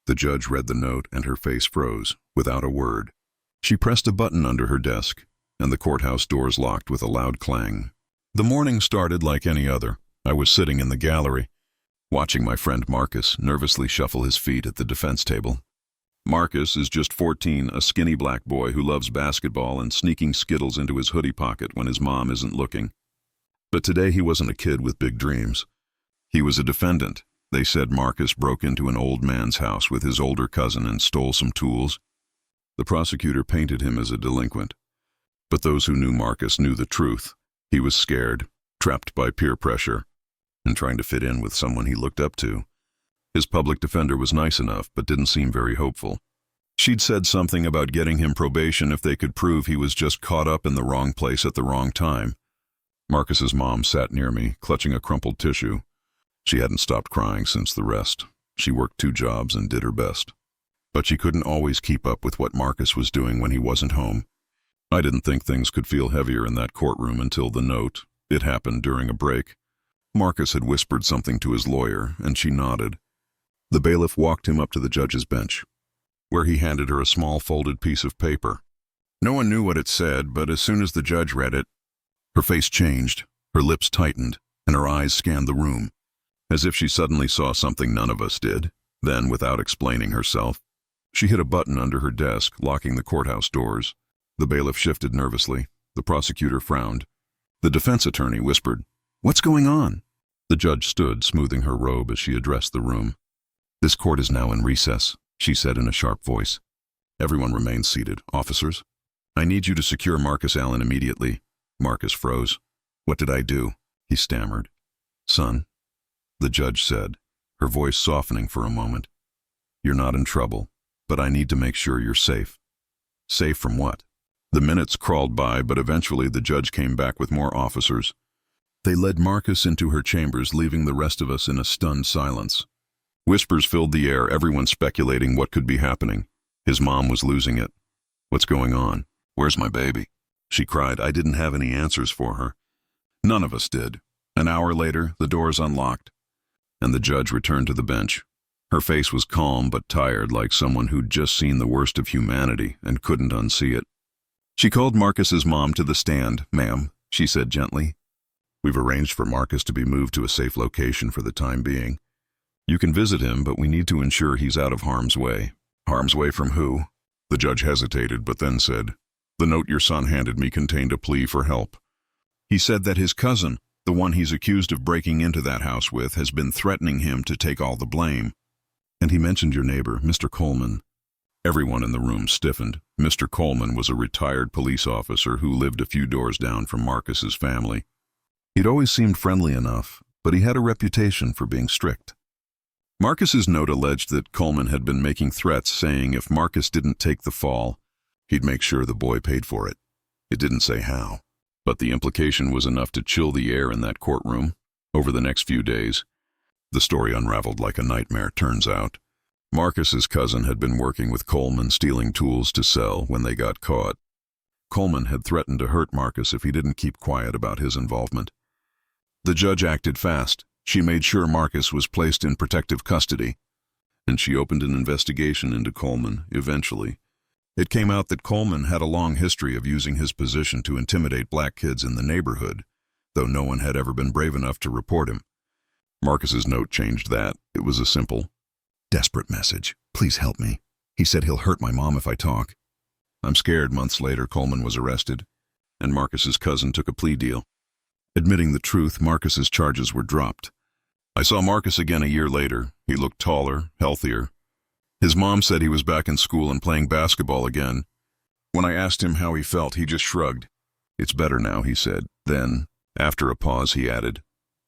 The judge read the note and her face froze, without a word. She pressed a button under her desk, and the courthouse doors locked with a loud clang. The morning started like any other. I was sitting in the gallery, watching my friend Marcus nervously shuffle his feet at the defense table. Marcus is just 14, a skinny black boy who loves basketball and sneaking Skittles into his hoodie pocket when his mom isn't looking. But today he wasn't a kid with big dreams. He was a defendant. They said Marcus broke into an old man's house with his older cousin and stole some tools. The prosecutor painted him as a delinquent. But those who knew Marcus knew the truth. He was scared, trapped by peer pressure, and trying to fit in with someone he looked up to. His public defender was nice enough, but didn't seem very hopeful. She'd said something about getting him probation if they could prove he was just caught up in the wrong place at the wrong time. Marcus's mom sat near me, clutching a crumpled tissue. She hadn't stopped crying since the arrest. She worked 2 jobs and did her best. But she couldn't always keep up with what Marcus was doing when he wasn't home. I didn't think things could feel heavier in that courtroom until the note. It happened during a break. Marcus had whispered something to his lawyer, and she nodded. The bailiff walked him up to the judge's bench, where he handed her a small folded piece of paper. No one knew what it said, but as soon as the judge read it, her face changed, her lips tightened, and her eyes scanned the room, as if she suddenly saw something none of us did. Then, without explaining herself, she hit a button under her desk, locking the courthouse doors. The bailiff shifted nervously. The prosecutor frowned. The defense attorney whispered, "What's going on?" The judge stood, smoothing her robe as she addressed the room. "This court is now in recess," she said in a sharp voice. Everyone remained seated. "Officers, I need you to secure Marcus Allen immediately." Marcus froze. "What did I do?" he stammered. "Son," the judge said, her voice softening for a moment, "you're not in trouble, but I need to make sure you're safe." "Safe from what?" The minutes crawled by, but eventually the judge came back with more officers. They led Marcus into her chambers, leaving the rest of us in a stunned silence. Whispers filled the air, everyone speculating what could be happening. His mom was losing it. "What's going on? Where's my baby?" she cried. I didn't have any answers for her. None of us did. An hour later, the doors unlocked, and the judge returned to the bench. Her face was calm but tired, like someone who'd just seen the worst of humanity and couldn't unsee it. She called Marcus's mom to the stand. "Ma'am," she said gently, "we've arranged for Marcus to be moved to a safe location for the time being. You can visit him, but we need to ensure he's out of harm's way." "Harm's way from who?" The judge hesitated, but then said, "The note your son handed me contained a plea for help. He said that his cousin, the one he's accused of breaking into that house with, has been threatening him to take all the blame. And he mentioned your neighbor, Mr. Coleman." Everyone in the room stiffened. Mr. Coleman was a retired police officer who lived a few doors down from Marcus's family. He'd always seemed friendly enough, but he had a reputation for being strict. Marcus's note alleged that Coleman had been making threats, saying if Marcus didn't take the fall, he'd make sure the boy paid for it. It didn't say how, but the implication was enough to chill the air in that courtroom. Over the next few days, the story unraveled like a nightmare, turns out. Marcus's cousin had been working with Coleman, stealing tools to sell when they got caught. Coleman had threatened to hurt Marcus if he didn't keep quiet about his involvement. The judge acted fast. She made sure Marcus was placed in protective custody, and she opened an investigation into Coleman. Eventually, it came out that Coleman had a long history of using his position to intimidate black kids in the neighborhood, though no one had ever been brave enough to report him. Marcus's note changed that. It was a simple, desperate message. "Please help me. He said he'll hurt my mom if I talk." I'm scared. Months later, Coleman was arrested, and Marcus's cousin took a plea deal. Admitting the truth, Marcus's charges were dropped. I saw Marcus again a year later. He looked taller, healthier. His mom said he was back in school and playing basketball again. When I asked him how he felt, he just shrugged. "It's better now," he said. Then, after a pause, he added,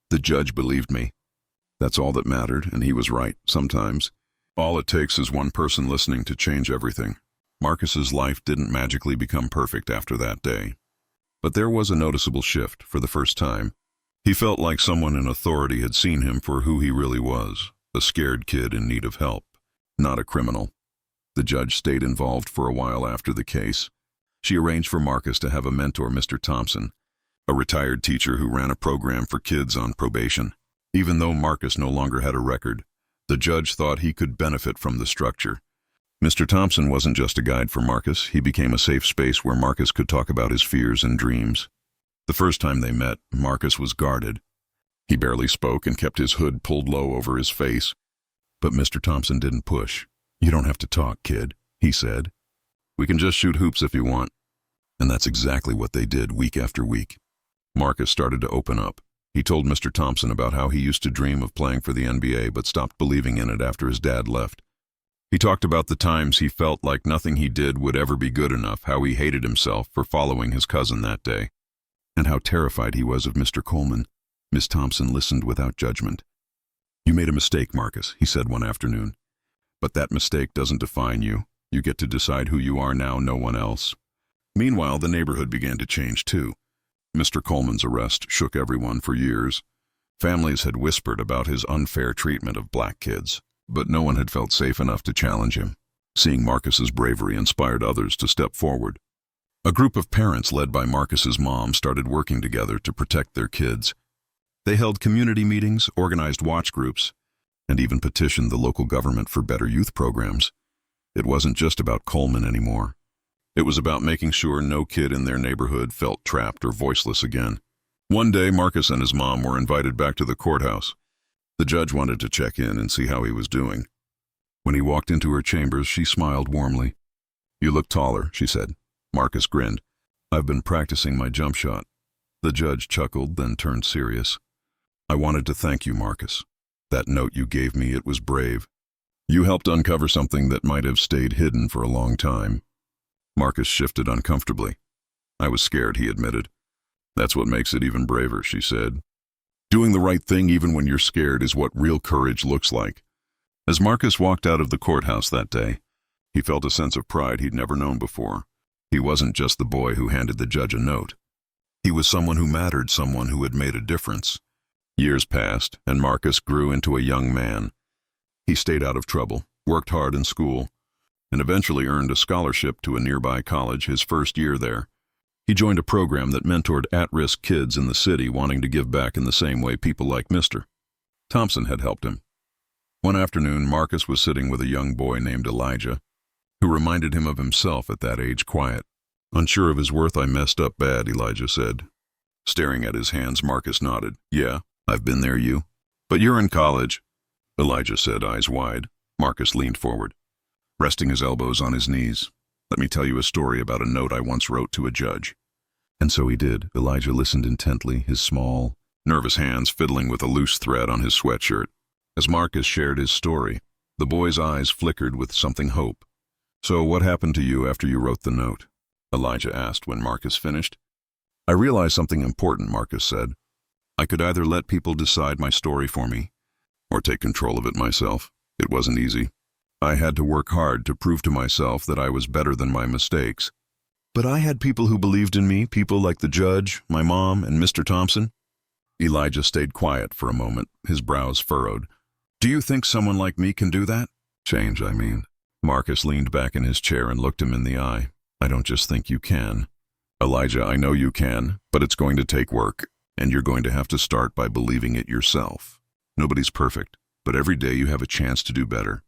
"The judge believed me." That's all that mattered, and he was right, sometimes. All it takes is one person listening to change everything. Marcus's life didn't magically become perfect after that day. But there was a noticeable shift. For the first time, he felt like someone in authority had seen him for who he really was, a scared kid in need of help, not a criminal. The judge stayed involved for a while after the case. She arranged for Marcus to have a mentor, Mr. Thompson, a retired teacher who ran a program for kids on probation. Even though Marcus no longer had a record, The judge thought he could benefit from the structure. Mr. Thompson wasn't just a guide for Marcus, he became a safe space where Marcus could talk about his fears and dreams. The first time they met, Marcus was guarded. He barely spoke and kept his hood pulled low over his face. But Mr. Thompson didn't push. "You don't have to talk, kid," he said. "We can just shoot hoops if you want." And that's exactly what they did week after week. Marcus started to open up. He told Mr. Thompson about how he used to dream of playing for the NBA but stopped believing in it after his dad left. He talked about the times he felt like nothing he did would ever be good enough, how he hated himself for following his cousin that day, and how terrified he was of Mr. Coleman. Miss Thompson listened without judgment. "You made a mistake, Marcus," he said one afternoon. "But that mistake doesn't define you. You get to decide who you are now, no one else." Meanwhile, the neighborhood began to change too. Mr. Coleman's arrest shook everyone for years. Families had whispered about his unfair treatment of black kids, but no one had felt safe enough to challenge him. Seeing Marcus's bravery inspired others to step forward. A group of parents led by Marcus's mom started working together to protect their kids. They held community meetings, organized watch groups, and even petitioned the local government for better youth programs. It wasn't just about Coleman anymore. It was about making sure no kid in their neighborhood felt trapped or voiceless again. One day, Marcus and his mom were invited back to the courthouse. The judge wanted to check in and see how he was doing. When he walked into her chambers, she smiled warmly. "You look taller," she said. Marcus grinned. "I've been practicing my jump shot." The judge chuckled, then turned serious. "I wanted to thank you, Marcus. That note you gave me, it was brave. You helped uncover something that might have stayed hidden for a long time." Marcus shifted uncomfortably. "I was scared," he admitted. "That's what makes it even braver," she said. "Doing the right thing even when you're scared is what real courage looks like." As Marcus walked out of the courthouse that day, he felt a sense of pride he'd never known before. He wasn't just the boy who handed the judge a note. He was someone who mattered, someone who had made a difference. Years passed, and Marcus grew into a young man. He stayed out of trouble, worked hard in school, and eventually earned a scholarship to a nearby college his first year there. He joined a program that mentored at-risk kids in the city wanting to give back in the same way people like Mr. Thompson had helped him. One afternoon, Marcus was sitting with a young boy named Elijah, who reminded him of himself at that age, quiet. "Unsure of his worth, I messed up bad," Elijah said. Staring at his hands, Marcus nodded. "Yeah, I've been there, you. But you're in college," Elijah said, eyes wide. Marcus leaned forward, resting his elbows on his knees. "Let me tell you a story about a note I once wrote to a judge." And so he did. Elijah listened intently, his small, nervous hands fiddling with a loose thread on his sweatshirt. As Marcus shared his story, the boy's eyes flickered with something hope. "So what happened to you after you wrote the note?" Elijah asked when Marcus finished. "I realized something important," Marcus said. "I could either let people decide my story for me, or take control of it myself. It wasn't easy. I had to work hard to prove to myself that I was better than my mistakes. But I had people who believed in me, people like the judge, my mom, and Mr. Thompson." Elijah stayed quiet for a moment, his brows furrowed. "Do you think someone like me can do that?" "Change, I mean." Marcus leaned back in his chair and looked him in the eye. "I don't just think you can. Elijah, I know you can, but it's going to take work, and you're going to have to start by believing it yourself. Nobody's perfect, but every day you have a chance to do better."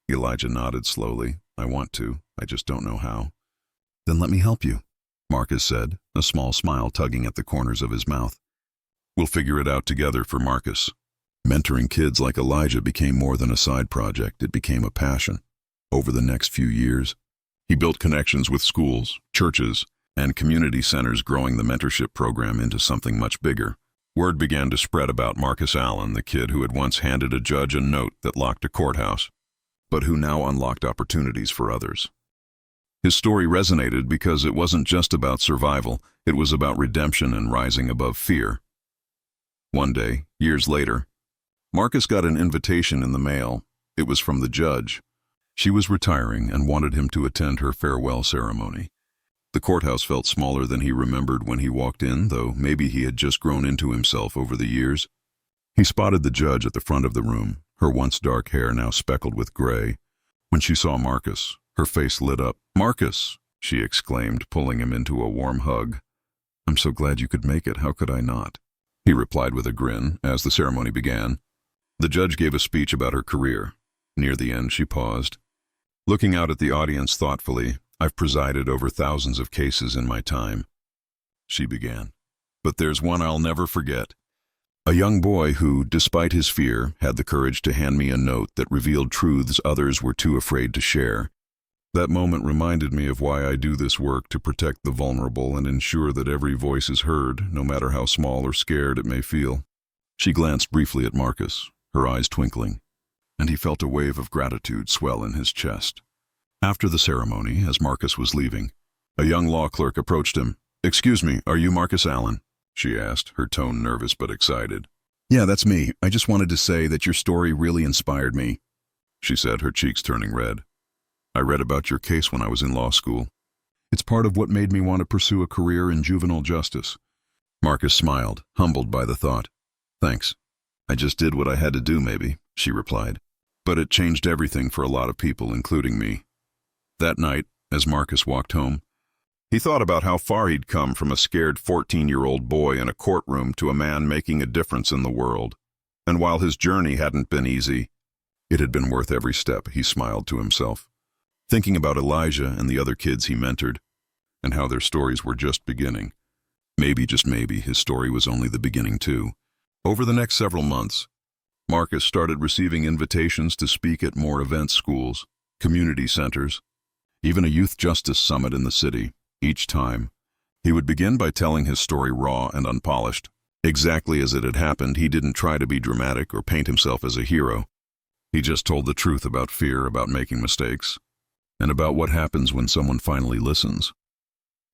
Elijah nodded slowly. "I want to. I just don't know how." "Then let me help you," Marcus said, a small smile tugging at the corners of his mouth. "We'll figure it out together." For Marcus, mentoring kids like Elijah became more than a side project. It became a passion. Over the next few years, he built connections with schools, churches, and community centers, growing the mentorship program into something much bigger. Word began to spread about Marcus Allen, the kid who had once handed a judge a note that locked a courthouse, but who now unlocked opportunities for others. His story resonated because it wasn't just about survival, it was about redemption and rising above fear. One day, years later, Marcus got an invitation in the mail. It was from the judge. She was retiring and wanted him to attend her farewell ceremony. The courthouse felt smaller than he remembered when he walked in, though maybe he had just grown into himself over the years. He spotted the judge at the front of the room, her once dark hair now speckled with gray. When she saw Marcus, her face lit up. "Marcus!" she exclaimed, pulling him into a warm hug. "I'm so glad you could make it. How could I not?" He replied with a grin as the ceremony began. The judge gave a speech about her career. Near the end, she paused. Looking out at the audience thoughtfully, I've presided over thousands of cases in my time, she began. But there's one I'll never forget. A young boy who, despite his fear, had the courage to hand me a note that revealed truths others were too afraid to share. That moment reminded me of why I do this work, to protect the vulnerable and ensure that every voice is heard, no matter how small or scared it may feel. She glanced briefly at Marcus, her eyes twinkling, and he felt a wave of gratitude swell in his chest. After the ceremony, as Marcus was leaving, a young law clerk approached him. "Excuse me, are you Marcus Allen?" she asked, her tone nervous but excited. "Yeah, that's me. I just wanted to say that your story really inspired me," she said, her cheeks turning red. "I read about your case when I was in law school. It's part of what made me want to pursue a career in juvenile justice." Marcus smiled, humbled by the thought. "Thanks. I just did what I had to do, maybe," she replied. "But it changed everything for a lot of people, including me." That night, as Marcus walked home, he thought about how far he'd come from a scared 14-year-old boy in a courtroom to a man making a difference in the world. And while his journey hadn't been easy, it had been worth every step, he smiled to himself, thinking about Elijah and the other kids he mentored, and how their stories were just beginning. Maybe, just maybe, his story was only the beginning too. Over the next several months, Marcus started receiving invitations to speak at more events, schools, community centers, even a youth justice summit in the city. Each time, he would begin by telling his story raw and unpolished. Exactly as it had happened, he didn't try to be dramatic or paint himself as a hero. He just told the truth about fear, about making mistakes, and about what happens when someone finally listens.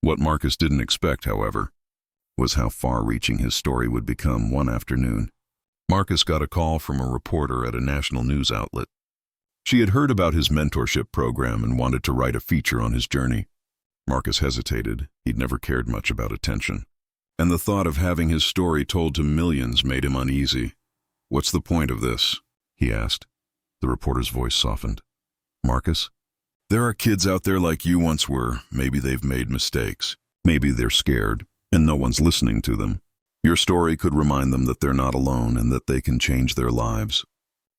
What Marcus didn't expect, however, was how far-reaching his story would become. One afternoon, Marcus got a call from a reporter at a national news outlet. She had heard about his mentorship program and wanted to write a feature on his journey. Marcus hesitated. He'd never cared much about attention, and the thought of having his story told to millions made him uneasy. "What's the point of this?" he asked. The reporter's voice softened. "Marcus, there are kids out there like you once were. Maybe they've made mistakes. Maybe they're scared, and no one's listening to them. Your story could remind them that they're not alone and that they can change their lives."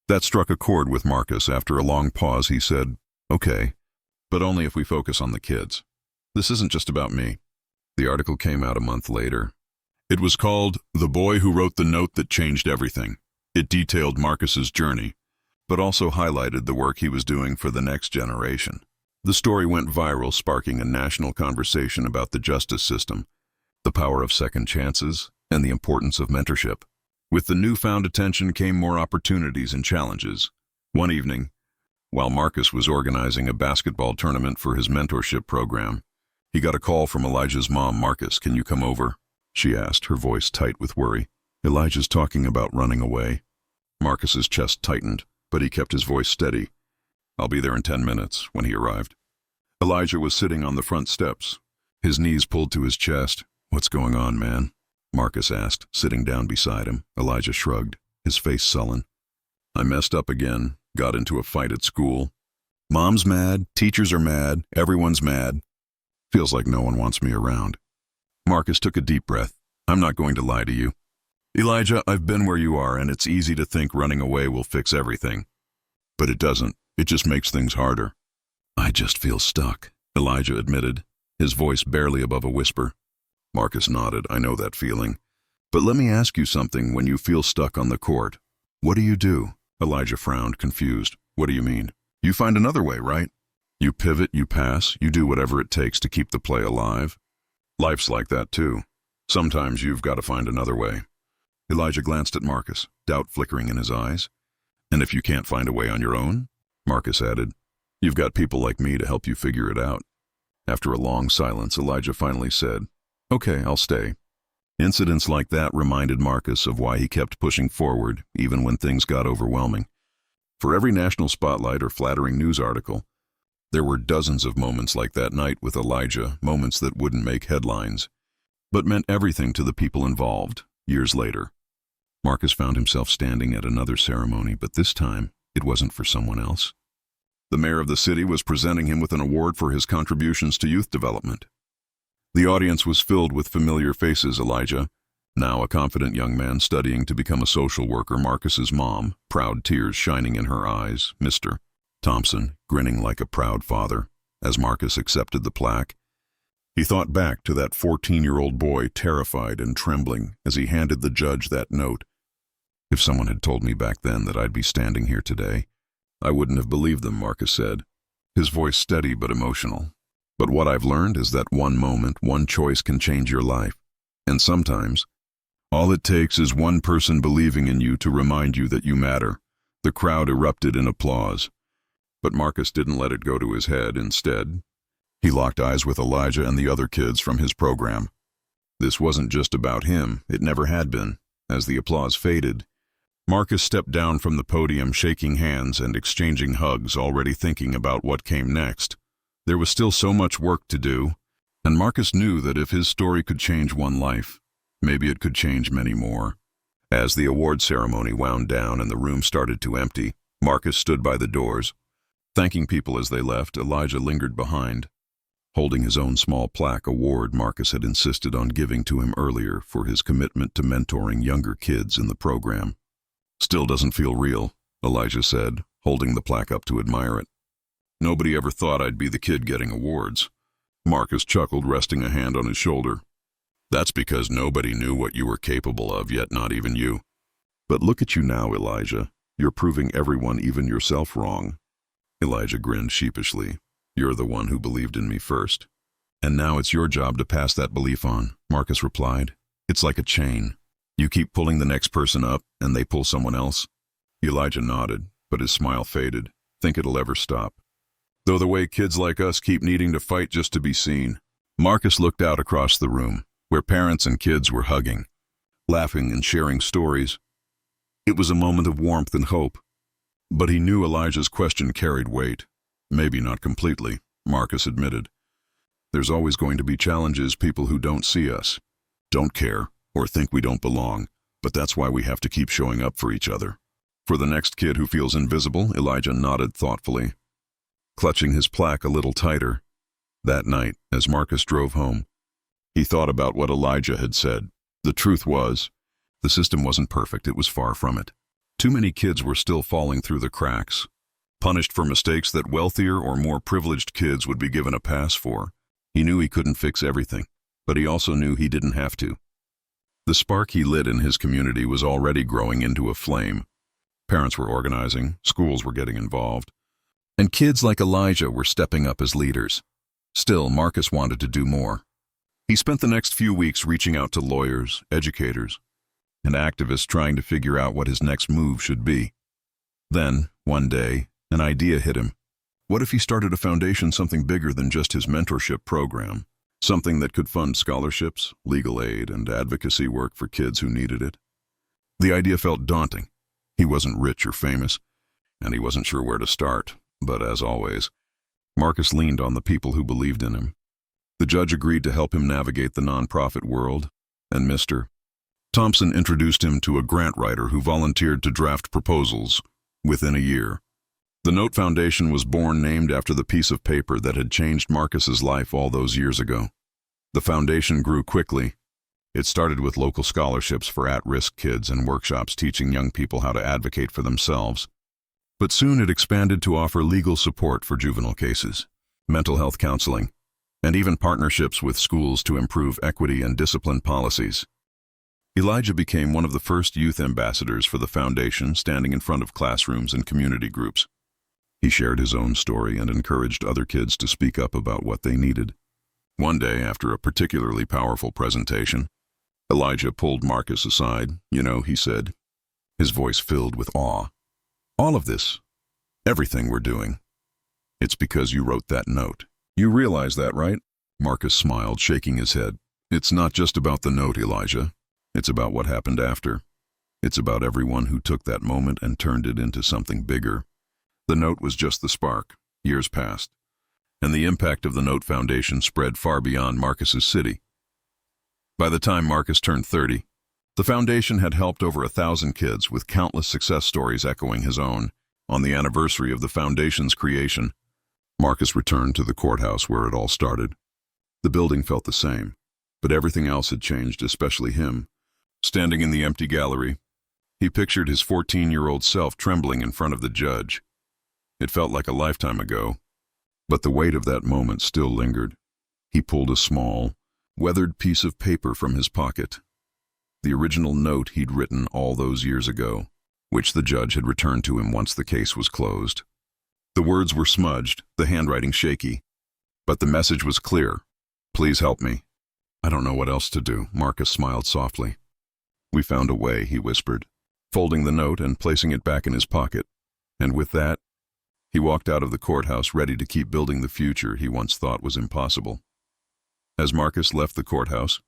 That struck a chord with Marcus. After a long pause, he said, "Okay, but only if we focus on the kids. This isn't just about me." The article came out a month later. It was called "The Boy Who Wrote the Note That Changed Everything." It detailed Marcus's journey, but also highlighted the work he was doing for the next generation. The story went viral, sparking a national conversation about the justice system, the power of second chances, and the importance of mentorship. With the newfound attention came more opportunities and challenges. One evening, while Marcus was organizing a basketball tournament for his mentorship program, he got a call from Elijah's mom. "Marcus, can you come over?" she asked, her voice tight with worry. "Elijah's talking about running away." Marcus's chest tightened, but he kept his voice steady. "I'll be there in 10 minutes," when he arrived. Elijah was sitting on the front steps, his knees pulled to his chest. "What's going on, man?" Marcus asked, sitting down beside him. Elijah shrugged, his face sullen. "I messed up again, got into a fight at school. Mom's mad, teachers are mad, everyone's mad. Feels like no one wants me around." Marcus took a deep breath. "I'm not going to lie to you. Elijah, I've been where you are, and it's easy to think running away will fix everything. But it doesn't. It just makes things harder." "I just feel stuck," Elijah admitted, his voice barely above a whisper. Marcus nodded. "I know that feeling. But let me ask you something. When you feel stuck on the court, what do you do?" Elijah frowned, confused. "What do you mean?" "You find another way, right? You pivot, you pass, you do whatever it takes to keep the play alive. Life's like that too. Sometimes you've got to find another way." Elijah glanced at Marcus, doubt flickering in his eyes. "And if you can't find a way on your own," Marcus added, "you've got people like me to help you figure it out." After a long silence, Elijah finally said, "Okay, I'll stay." Incidents like that reminded Marcus of why he kept pushing forward, even when things got overwhelming. For every national spotlight or flattering news article, there were dozens of moments like that night with Elijah, moments that wouldn't make headlines, but meant everything to the people involved. Years later, Marcus found himself standing at another ceremony, but this time it wasn't for someone else. The mayor of the city was presenting him with an award for his contributions to youth development. The audience was filled with familiar faces. Elijah, Now a confident young man studying to become a social worker, Marcus's mom, proud tears shining in her eyes, Mr. Thompson, grinning like a proud father, as Marcus accepted the plaque. He thought back to that 14-year-old boy, terrified and trembling, as he handed the judge that note. If someone had told me back then that I'd be standing here today, I wouldn't have believed them, Marcus said, his voice steady but emotional. But what I've learned is that one moment, one choice can change your life. And sometimes, all it takes is one person believing in you to remind you that you matter. The crowd erupted in applause. But Marcus didn't let it go to his head. Instead, he locked eyes with Elijah and the other kids from his program. This wasn't just about him. It never had been. As the applause faded, Marcus stepped down from the podium, shaking hands and exchanging hugs, already thinking about what came next. There was still so much work to do, and Marcus knew that if his story could change one life, maybe it could change many more. As the award ceremony wound down and the room started to empty, Marcus stood by the doors. Thanking people as they left, Elijah lingered behind, holding his own small plaque award Marcus had insisted on giving to him earlier for his commitment to mentoring younger kids in the program. Still doesn't feel real, Elijah said, holding the plaque up to admire it. Nobody ever thought I'd be the kid getting awards. Marcus chuckled, resting a hand on his shoulder. That's because nobody knew what you were capable of, yet not even you. But look at you now, Elijah. You're proving everyone, even yourself, wrong. Elijah grinned sheepishly. You're the one who believed in me first. And now it's your job to pass that belief on, Marcus replied. It's like a chain. You keep pulling the next person up, and they pull someone else. Elijah nodded, but his smile faded. Think it'll ever stop? Though the way kids like us keep needing to fight just to be seen. Marcus looked out across the room, where parents and kids were hugging, laughing and sharing stories. It was a moment of warmth and hope. But he knew Elijah's question carried weight. Maybe not completely, Marcus admitted. There's always going to be challenges, people who don't see us, don't care, or think we don't belong, but that's why we have to keep showing up for each other. For the next kid who feels invisible, Elijah nodded thoughtfully, clutching his plaque a little tighter. That night, as Marcus drove home, he thought about what Elijah had said. The truth was, the system wasn't perfect, it was far from it. Too many kids were still falling through the cracks, punished for mistakes that wealthier or more privileged kids would be given a pass for. He knew he couldn't fix everything, but he also knew he didn't have to. The spark he lit in his community was already growing into a flame. Parents were organizing, schools were getting involved, and kids like Elijah were stepping up as leaders. Still, Marcus wanted to do more. He spent the next few weeks reaching out to lawyers, educators, and activists trying to figure out what his next move should be. Then, one day, an idea hit him. What if he started a foundation, something bigger than just his mentorship program? Something that could fund scholarships, legal aid, and advocacy work for kids who needed it. The idea felt daunting. He wasn't rich or famous, and he wasn't sure where to start. But as always, Marcus leaned on the people who believed in him. The judge agreed to help him navigate the nonprofit world, and Mr. Thompson introduced him to a grant writer who volunteered to draft proposals within a year. The Note Foundation was born, named after the piece of paper that had changed Marcus's life all those years ago. The foundation grew quickly. It started with local scholarships for at-risk kids and workshops teaching young people how to advocate for themselves. But soon it expanded to offer legal support for juvenile cases, mental health counseling, and even partnerships with schools to improve equity and discipline policies. Elijah became one of the first youth ambassadors for the foundation, standing in front of classrooms and community groups. He shared his own story and encouraged other kids to speak up about what they needed. One day, after a particularly powerful presentation, Elijah pulled Marcus aside. You know, he said, his voice filled with awe. All of this, everything we're doing, it's because you wrote that note. You realize that, right? Marcus smiled, shaking his head. It's not just about the note, Elijah. It's about what happened after. It's about everyone who took that moment and turned it into something bigger. The note was just the spark. Years passed, and the impact of the Note Foundation spread far beyond Marcus's city. By the time Marcus turned 30, the foundation had helped over 1,000 kids, with countless success stories echoing his own. On the anniversary of the foundation's creation, Marcus returned to the courthouse where it all started. The building felt the same, but everything else had changed, especially him. Standing in the empty gallery, he pictured his 14-year-old self trembling in front of the judge. It felt like a lifetime ago, but the weight of that moment still lingered. He pulled a small, weathered piece of paper from his pocket, the original note he'd written all those years ago, which the judge had returned to him once the case was closed. The words were smudged, the handwriting shaky, but the message was clear. "Please help me." "I don't know what else to do," Marcus smiled softly. "We found a way," he whispered, folding the note and placing it back in his pocket. And with that, he walked out of the courthouse ready to keep building the future he once thought was impossible. As Marcus left the courthouse,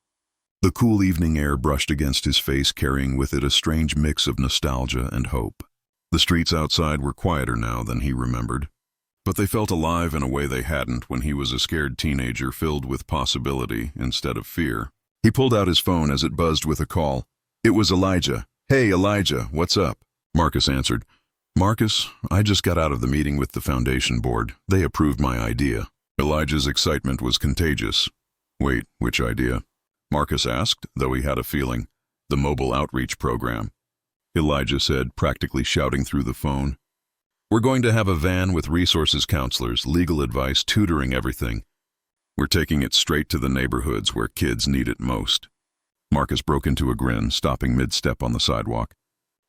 the cool evening air brushed against his face, carrying with it a strange mix of nostalgia and hope. The streets outside were quieter now than he remembered, but they felt alive in a way they hadn't when he was a scared teenager filled with possibility instead of fear. He pulled out his phone as it buzzed with a call. It was Elijah. "Hey, Elijah, what's up?" Marcus answered. "Marcus, I just got out of the meeting with the foundation board. They approved my idea." Elijah's excitement was contagious. "Wait, which idea?" Marcus asked, though he had a feeling. "The mobile outreach program," Elijah said, practically shouting through the phone. "We're going to have a van with resources counselors, legal advice, tutoring, everything. We're taking it straight to the neighborhoods where kids need it most." Marcus broke into a grin, stopping mid-step on the sidewalk.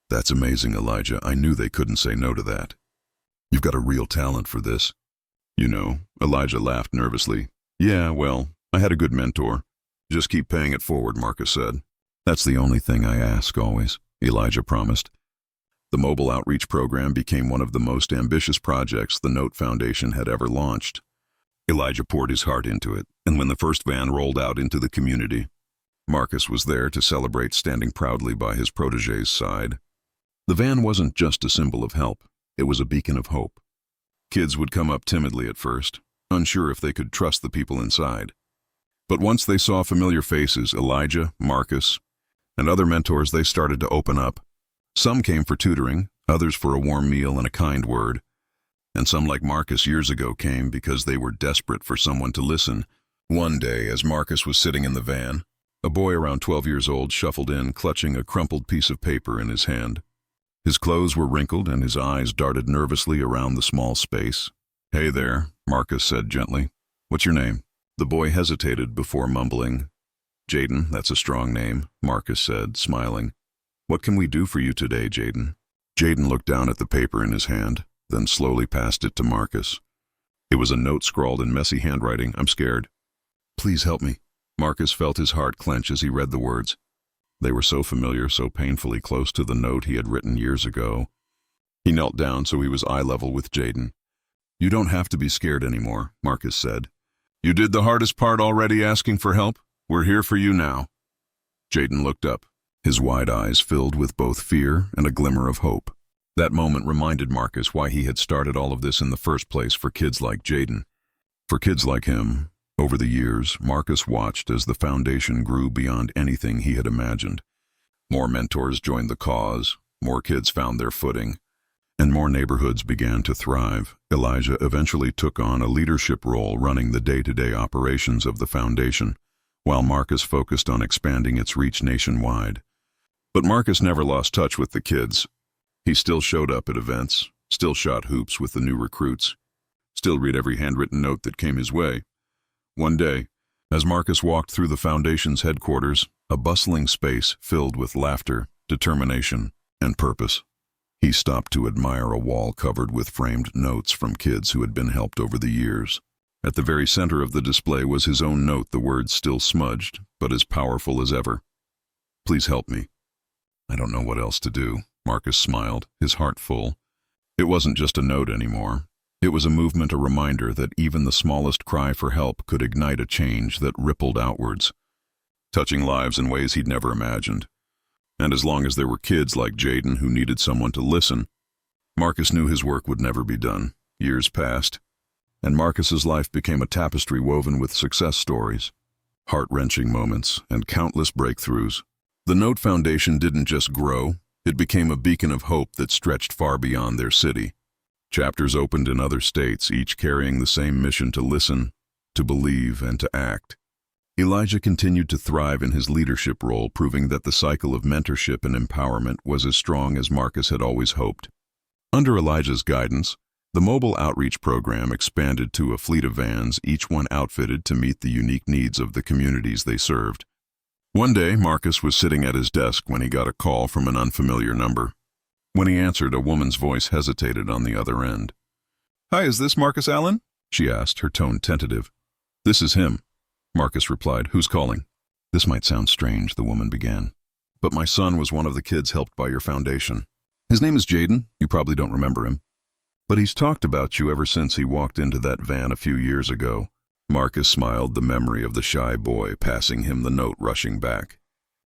"That's amazing, Elijah. I knew they couldn't say no to that. You've got a real talent for this." "You know," Elijah laughed nervously. "Yeah, well, I had a good mentor. Just keep paying it forward," Marcus said. "That's the only thing I ask, always," Elijah promised. The mobile outreach program became one of the most ambitious projects the Note Foundation had ever launched. Elijah poured his heart into it, and when the first van rolled out into the community, Marcus was there to celebrate, standing proudly by his protégé's side. The van wasn't just a symbol of help, it was a beacon of hope. Kids would come up timidly at first, unsure if they could trust the people inside. But once they saw familiar faces, Elijah, Marcus, and other mentors, they started to open up. Some came for tutoring, others for a warm meal and a kind word. And some, like Marcus years ago, came because they were desperate for someone to listen. One day, as Marcus was sitting in the van, a boy around 12 years old shuffled in, clutching a crumpled piece of paper in his hand. His clothes were wrinkled and his eyes darted nervously around the small space. "Hey there," Marcus said gently. "What's your name?" The boy hesitated before mumbling. "Jaden, that's a strong name," Marcus said, smiling. "What can we do for you today, Jaden?" Jaden looked down at the paper in his hand, then slowly passed it to Marcus. It was a note scrawled in messy handwriting. "I'm scared. Please help me." Marcus felt his heart clench as he read the words. They were so familiar, so painfully close to the note he had written years ago. He knelt down so he was eye level with Jaden. "You don't have to be scared anymore," Marcus said. "You did the hardest part already, asking for help. We're here for you now." Jaden looked up, his wide eyes filled with both fear and a glimmer of hope. That moment reminded Marcus why he had started all of this in the first place, for kids like Jaden. For kids like him. Over the years, Marcus watched as the foundation grew beyond anything he had imagined. More mentors joined the cause, more kids found their footing, and more neighborhoods began to thrive. Elijah eventually took on a leadership role running the day-to-day operations of the foundation, while Marcus focused on expanding its reach nationwide. But Marcus never lost touch with the kids. He still showed up at events, still shot hoops with the new recruits, still read every handwritten note that came his way. One day, as Marcus walked through the Foundation's headquarters, a bustling space filled with laughter, determination, and purpose, he stopped to admire a wall covered with framed notes from kids who had been helped over the years. At the very center of the display was his own note, the words still smudged, but as powerful as ever. "Please help me." "I don't know what else to do," Marcus smiled, his heart full. It wasn't just a note anymore. It was a movement, a reminder that even the smallest cry for help could ignite a change that rippled outwards, touching lives in ways he'd never imagined. And as long as there were kids like Jaden who needed someone to listen, Marcus knew his work would never be done. Years passed, and Marcus's life became a tapestry woven with success stories, heart-wrenching moments, and countless breakthroughs. The Note Foundation didn't just grow, it became a beacon of hope that stretched far beyond their city. Chapters opened in other states, each carrying the same mission: to listen, to believe, and to act. Elijah continued to thrive in his leadership role, proving that the cycle of mentorship and empowerment was as strong as Marcus had always hoped. Under Elijah's guidance, the mobile outreach program expanded to a fleet of vans, each one outfitted to meet the unique needs of the communities they served. One day, Marcus was sitting at his desk when he got a call from an unfamiliar number. When he answered, a woman's voice hesitated on the other end. "Hi, is this Marcus Allen?" she asked, her tone tentative. "This is him," Marcus replied. "Who's calling?" "This might sound strange," the woman began, "but my son was one of the kids helped by your foundation. His name is Jaden. You probably don't remember him. But he's talked about you ever since he walked into that van a few years ago." Marcus smiled, the memory of the shy boy passing him the note rushing back.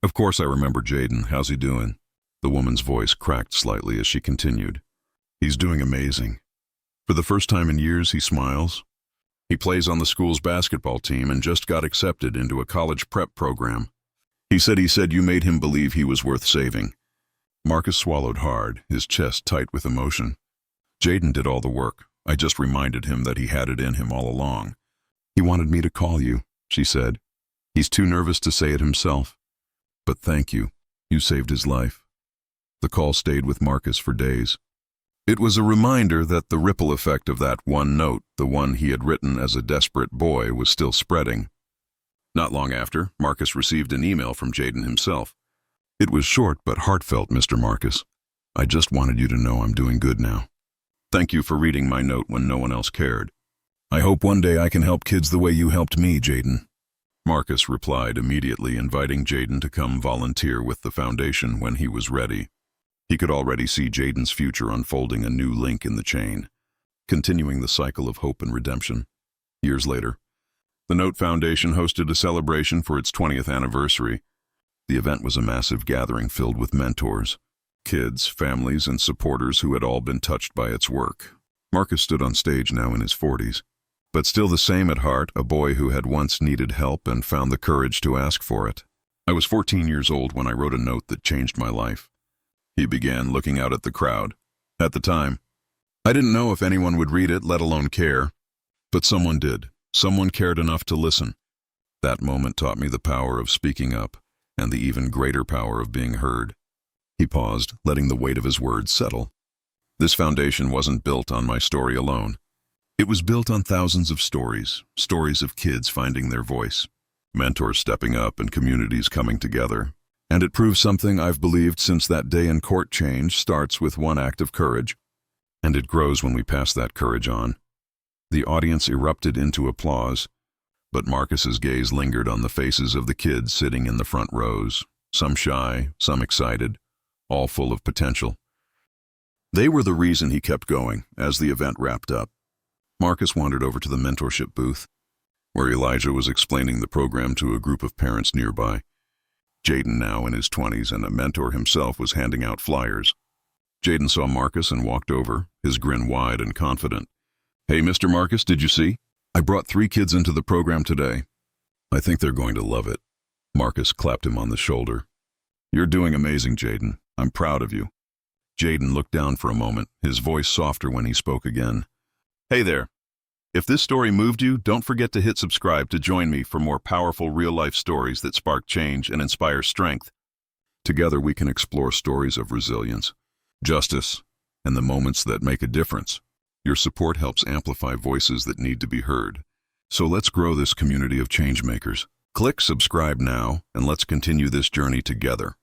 "Of course I remember Jaden. How's he doing?" The woman's voice cracked slightly as she continued. "He's doing amazing. For the first time in years, he smiles. He plays on the school's basketball team and just got accepted into a college prep program. He said you made him believe he was worth saving." Marcus swallowed hard, his chest tight with emotion. "Jaden did all the work. I just reminded him that he had it in him all along. He wanted me to call you," she said. "He's too nervous to say it himself. But thank you. You saved his life." The call stayed with Marcus for days. It was a reminder that the ripple effect of that one note, the one he had written as a desperate boy, was still spreading. Not long after, Marcus received an email from Jaden himself. It was short but heartfelt, "Mr. Marcus. I just wanted you to know I'm doing good now. Thank you for reading my note when no one else cared. I hope one day I can help kids the way you helped me, Jaden." Marcus replied immediately, inviting Jaden to come volunteer with the foundation when he was ready. He could already see Jaden's future unfolding, a new link in the chain, continuing the cycle of hope and redemption. Years later, the Note Foundation hosted a celebration for its 20th anniversary. The event was a massive gathering filled with mentors, kids, families, and supporters who had all been touched by its work. Marcus stood on stage now in his 40s, but still the same at heart, a boy who had once needed help and found the courage to ask for it. "I was 14 years old when I wrote a note that changed my life." He began, looking out at the crowd. "At the time, I didn't know if anyone would read it, let alone care. But someone did. Someone cared enough to listen. That moment taught me the power of speaking up, and the even greater power of being heard." He paused, letting the weight of his words settle. "This foundation wasn't built on my story alone. It was built on thousands of stories of kids finding their voice, mentors stepping up, and communities coming together. And it proves something I've believed since that day in court: change starts with one act of courage, and it grows when we pass that courage on." The audience erupted into applause, but Marcus's gaze lingered on the faces of the kids sitting in the front rows, some shy, some excited, all full of potential. They were the reason he kept going. As the event wrapped up, Marcus wandered over to the mentorship booth, where Elijah was explaining the program to a group of parents nearby. Jaden, now in his 20s and a mentor himself, was handing out flyers. Jaden saw Marcus and walked over, his grin wide and confident. "Hey, Mr. Marcus, did you see? I brought 3 kids into the program today. I think they're going to love it." Marcus clapped him on the shoulder. "You're doing amazing, Jaden. I'm proud of you." Jaden looked down for a moment, his voice softer when he spoke again. "Hey there. If this story moved you, don't forget to hit subscribe to join me for more powerful real-life stories that spark change and inspire strength. Together we can explore stories of resilience, justice, and the moments that make a difference. Your support helps amplify voices that need to be heard. So let's grow this community of change makers. Click subscribe now, and let's continue this journey together.